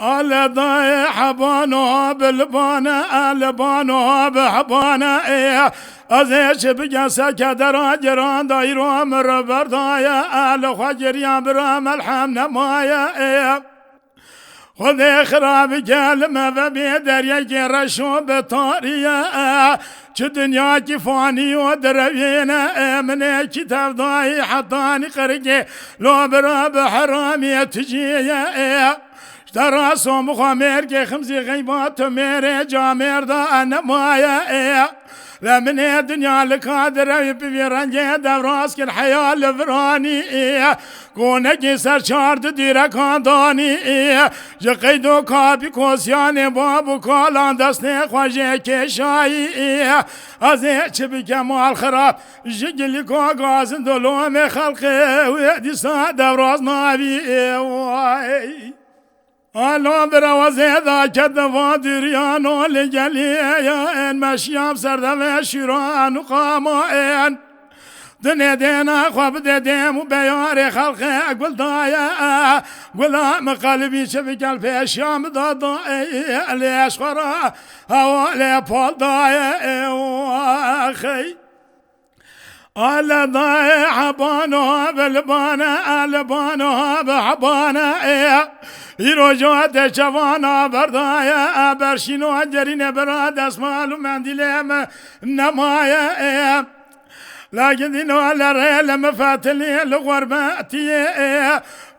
على ضاي حبانو بالبانا البانو بحبانا ازيش بجسا كدرا جران دايرو مر بردايا الخجر يا برام الحمد مايا خذ خراب كلمة ببيدر يجرشو بطارية چه دنیا کی فانی و دروینه من کتاب دای حطانی قرقی لو برا بحرامی تجیه دراسو مخامر که خمزی غیبات میره جامر دا نمایه لمن الدنيا القادر يبي رنجه دراس كل حياة الفراني كونك سر شارد ديرك هانداني جقيدو كابي كوسيان بابو كالان دستي خواجه كشاي ازيش بكمال خراب جقلي كو غازن دلوم خلقي ويدي سا دراس نابي الو بروازه دا كدفا دريانو لجليا ان مشيام سردم شيران وقامين دنيا دينا خواب ديم وبيار خلق قل دايا قل قلبي شبك الفيشام ضايا ليش خرا هوالي بول دايا واخي على ضاي حبانو بالبانا البانو بحبانا يروجوات شوانا بردايا برشينو جرين براد اسمال منديلم نمايا لكن دينو على ريل مفاتلي الغرباتي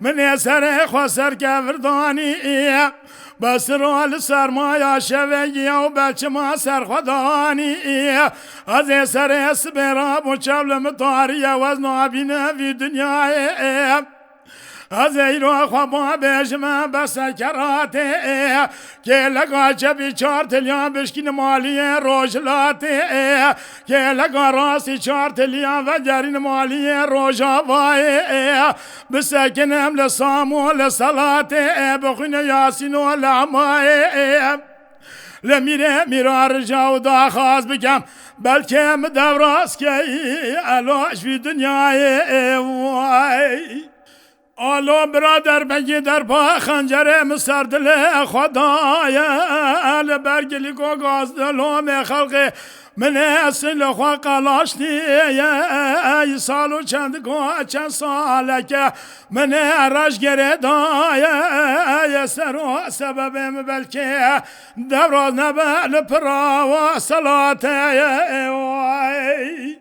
من يسر خسر كفرداني بس رول سرمايا شوية وبلش ما سر خداني از سر اسبراب وشبل مطارية وزنو بينا في دنيا ازيرو خوابا بجمع بس كراتي كي لقا جبي چار تليان بشكين مالية روجلاتي كي لقا راسي چار تليان وجرين مالية روجاوائي بسكنم لصامو لصلاتي بخين ياسين والعمائي لميره ميرار جاو دا خاص بكم بلكي مدوراس كي الوش في دنياي واي آلو برادر بگی در پا خنجر مسردل خدایا لبرگلی کو گاز دلوم خلق من اصل خوا قلاشتی ای سالو چند ساله که من رش گردایا سرو سببم بلکه دراز نبل پرا و صلاته وای